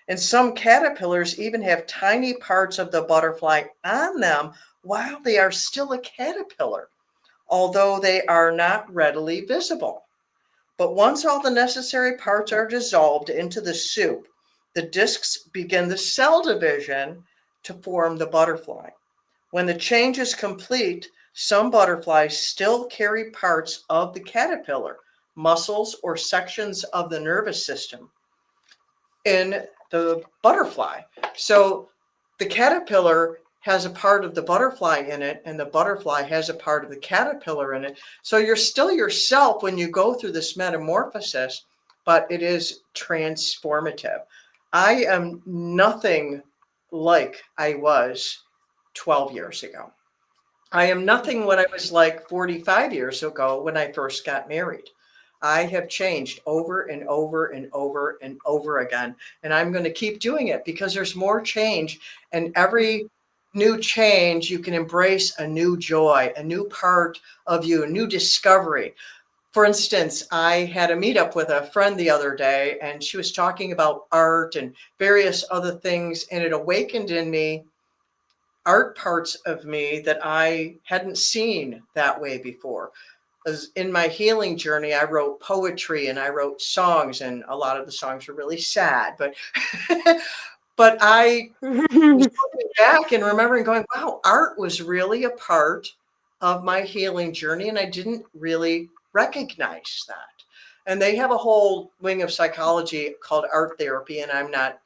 And some caterpillars even have tiny parts of the butterfly on them while they are still a caterpillar, although they are not readily visible. But once all the necessary parts are dissolved into the soup, the discs begin the cell division to form the butterfly. When the change is complete, some butterflies still carry parts of the caterpillar, muscles, or sections of the nervous system in the butterfly. So the caterpillar has a part of the butterfly in it, and the butterfly has a part of the caterpillar in it. So you're still yourself when you go through this metamorphosis, but it is transformative. I am nothing like I was 12 years ago. I am nothing what I was like 45 years ago when I first got married. I have changed over and over and over and over again. And I'm going to keep doing it because there's more change. And every new change, you can embrace a new joy, a new part of you, a new discovery. For instance, I had a meetup with a friend the other day, and she was talking about art and various other things. And it awakened in me art parts of me that I hadn't seen that way before. As in my healing journey, I wrote poetry and I wrote songs, and a lot of the songs were really sad, but but I was looking back and remembering going, wow, art was really a part of my healing journey, and I didn't really recognize that. And they have a whole wing of psychology called art therapy, and I'm not,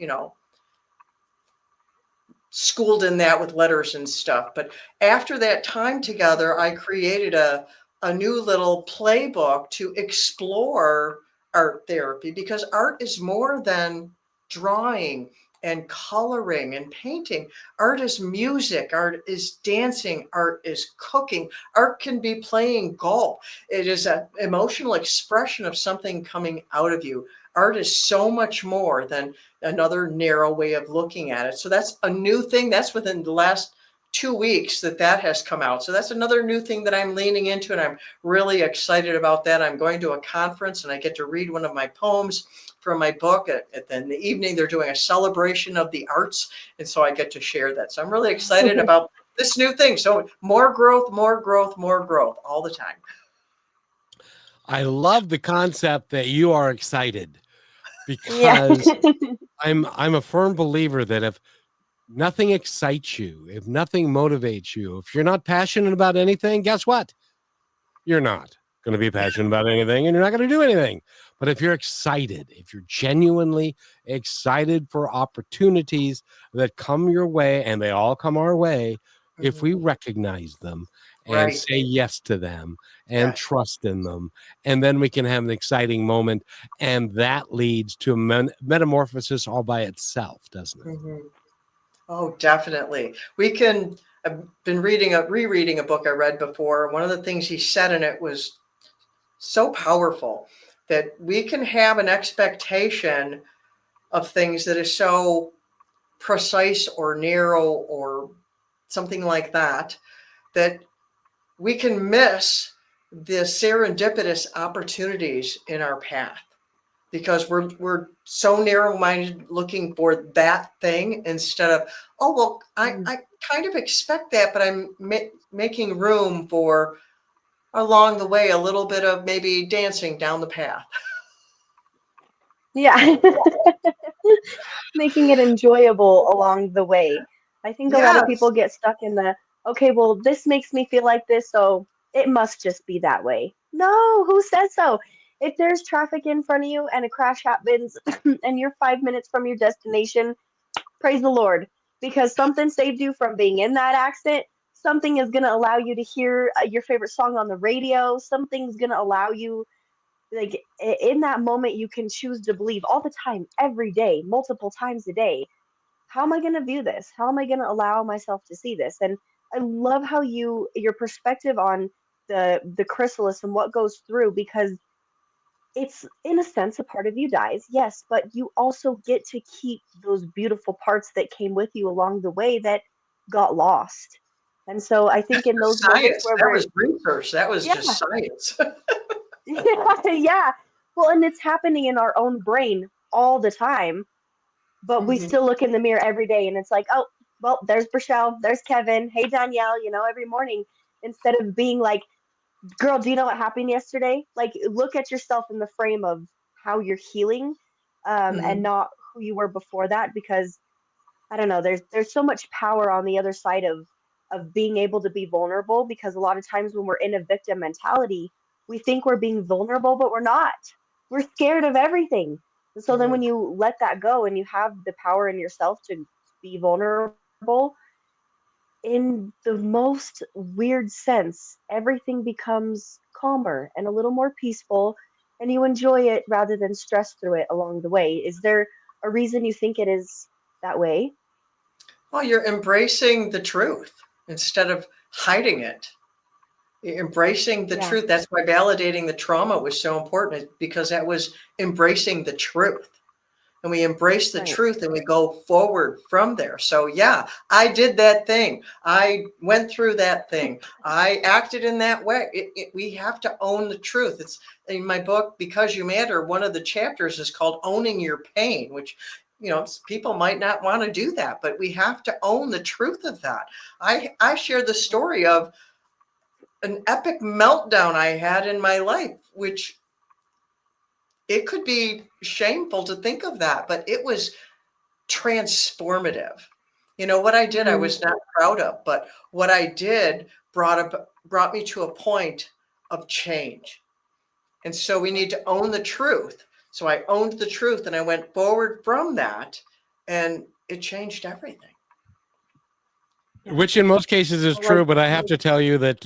schooled in that with letters and stuff. But after that time together, I created a new little playbook to explore art therapy, because art is more than drawing and coloring and painting. Art is music, art is dancing, art is cooking, art can be playing golf. It is an emotional expression of something coming out of you. Art is so much more than another narrow way of looking at it. So that's a new thing. That's within the last 2 weeks that has come out. So that's another new thing that I'm leaning into, and I'm really excited about that. I'm going to a conference and I get to read one of my poems from my book. In the evening, they're doing a celebration of the arts, and so I get to share that. So I'm really excited about this new thing. So more growth, more growth, more growth all the time. I love the concept that you are excited, Yeah. because I'm a firm believer that if nothing excites you, if nothing motivates you, if you're not passionate about anything, guess what? You're not going to be passionate about anything, and you're not going to do anything. But if you're excited, if you're genuinely excited for opportunities that come your way, and they all come our way, if we recognize them and Right. say yes to them and Yes. trust in them, and then we can have an exciting moment, and that leads to a metamorphosis all by itself, doesn't it? Mm-hmm. Oh, definitely. I've been rereading a book I read before. One of the things he said in it was so powerful, that we can have an expectation of things that is so precise or narrow or something like that, that we can miss the serendipitous opportunities in our path, because we're so narrow-minded looking for that thing, instead of, oh, well, I kind of expect that, but I'm making room for, along the way, a little bit of maybe dancing down the path. Yeah. Making it enjoyable along the way. I think a lot of Yes. people get stuck in the, okay, well, this makes me feel like this, so it must just be that way. No, who says so? If there's traffic in front of you and a crash happens and you're 5 minutes from your destination, praise the Lord, because something saved you from being in that accident. Something is going to allow you to hear your favorite song on the radio. Something's going to allow you, like, in that moment, you can choose to believe all the time, every day, multiple times a day. How am I going to view this? How am I going to allow myself to see this? And I love how your perspective on the chrysalis and what goes through, because it's in a sense a part of you dies, yes, but you also get to keep those beautiful parts that came with you along the way that got lost. And so I think in those moments Science. where That we're, was research. That was yeah, just science. yeah, yeah. Well, and it's happening in our own brain all the time, but we Mhm. still look in the mirror every day and it's like, oh, well, there's Michelle, there's Kevin, hey Danielle, every morning, instead of being like, girl, do you know what happened yesterday? Like, look at yourself in the frame of how you're healing, and Mhm. not who you were before that. Because I don't know, there's so much power on the other side of being able to be vulnerable. Because a lot of times when we're in a victim mentality, we think we're being vulnerable, but we're not. We're scared of everything. And so then Mhm. when you let that go and you have the power in yourself to be vulnerable, in the most weird sense, everything becomes calmer and a little more peaceful, and you enjoy it rather than stress through it along the way. Is there a reason you think it is that way? Well, you're embracing the truth instead of hiding it. You're embracing the Yeah, truth. That's why validating the trauma was so important, because that was embracing the truth. And we embrace the right. truth and we go forward from there. So, yeah, I did that thing. I went through that thing. I acted in that way. We have to own the truth. It's in my book, Because You Matter. One of the chapters is called Owning Your Pain, which, people might not want to do that, but we have to own the truth of that. I share the story of an epic meltdown I had in my life, which it could be shameful to think of that, but it was transformative. What I did, I Mm, was not proud of, but what I did brought me to a point of change. And so we need to own the truth. So I owned the truth and I went forward from that, and it changed everything. yeah. Which in most cases is I like true, but I have like to tell you that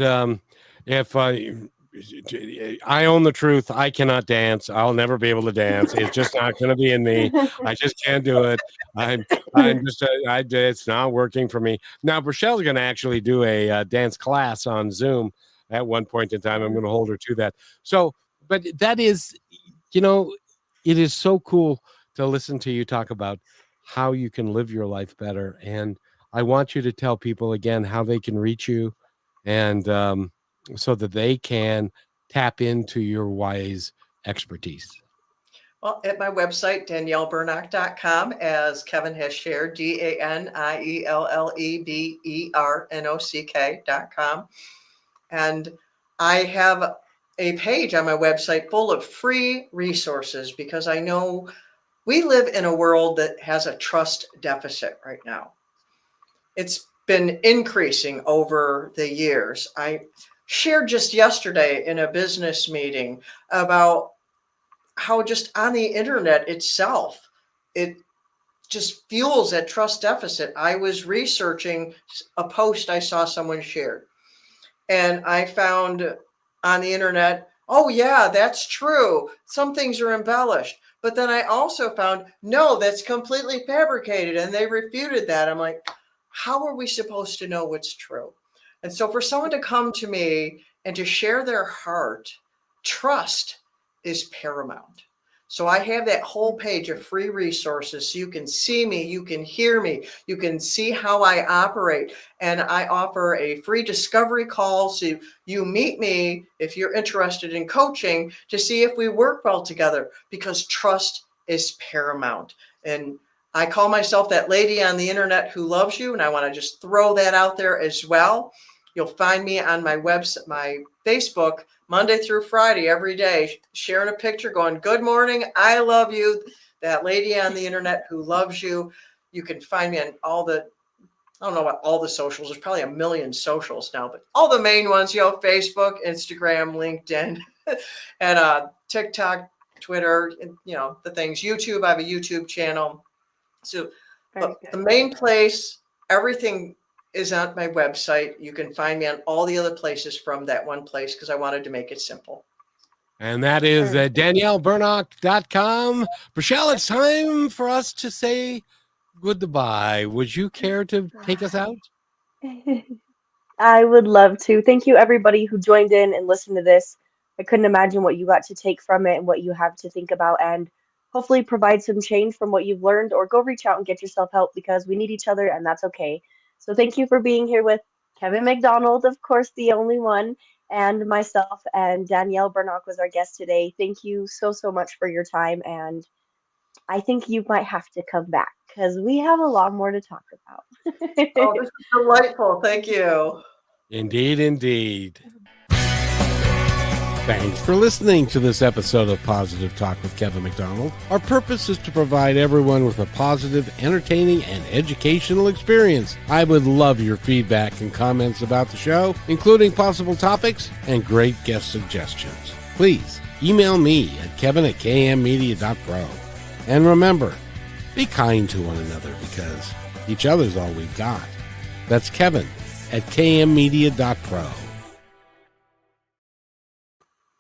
if I own the truth, I cannot dance. I'll never be able to dance. It's just not going to be in me. I just can't do it. I'm just it's not working for me. Now, Brochelle's going to actually do a dance class on Zoom at one point in time. I'm going to hold her to that. So, but that is, you know, it is so cool to listen to you talk about how you can live your life better. And I want you to tell people again how they can reach you, and so that they can tap into your wise expertise. Well, at my website, daniellebernock.com, as Kevin has shared, DanielleBernock.com. And I have a page on my website full of free resources, because I know we live in a world that has a trust deficit right now. It's been increasing over the years. I shared just yesterday in a business meeting about how just on the internet itself, it just fuels that trust deficit. I was researching a post I saw someone shared, and I found on the internet, oh, yeah, that's true. Some things are embellished. But then I also found, no, that's completely fabricated. And they refuted that. I'm like, how are we supposed to know what's true? And so for someone to come to me and to share their heart, trust is paramount. So I have that whole page of free resources, so you can see me, you can hear me, you can see how I operate. And I offer a free discovery call. So you meet me if you're interested in coaching, to see if we work well together, because trust is paramount. And I call myself that lady on the internet who loves you. And I want to just throw that out there as well. You'll find me on my website, my Facebook, Monday through Friday, every day, sharing a picture going, good morning, I love you. That lady on the internet who loves you. You can find me on all the I don't know about all the socials. There's probably a million socials now, but all the main ones, Facebook, Instagram, LinkedIn, and TikTok, Twitter, and, the things. YouTube, I have a YouTube channel. So, but the main place, everything is on my website. You can find me on all the other places from that one place because I wanted to make it simple. And that is DanielleBernock.com. Rochelle, it's time for us to say goodbye. Would you care to take us out? I would love to. Thank you, everybody who joined in and listened to this. I couldn't imagine what you got to take from it and what you have to think about, and hopefully provide some change from what you've learned, or go reach out and get yourself help, because we need each other and that's okay. So thank you for being here with Kevin McDonald, of course, the only one, and myself, and Danielle Bernock was our guest today. Thank you so, so much for your time, and I think you might have to come back because we have a lot more to talk about. Oh, this is delightful. Thank you. Indeed, indeed. Thanks for listening to this episode of Positive Talk with Kevin McDonald. Our purpose is to provide everyone with a positive, entertaining, and educational experience. I would love your feedback and comments about the show, including possible topics and great guest suggestions. Please email me at kevin@kmmedia.pro. And remember, be kind to one another because each other's all we've got. That's Kevin@kmmedia.pro.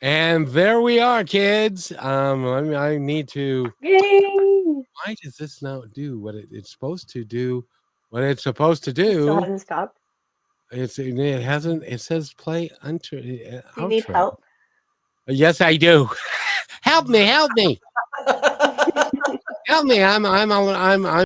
And there we are, kids. I need to. Yay! Why does this now do what it's supposed to do? What it's supposed to do? Still hasn't stopped. It hasn't. It says play outro. Do you need help? Yes, I do. Help me! Help me! Help me! I'm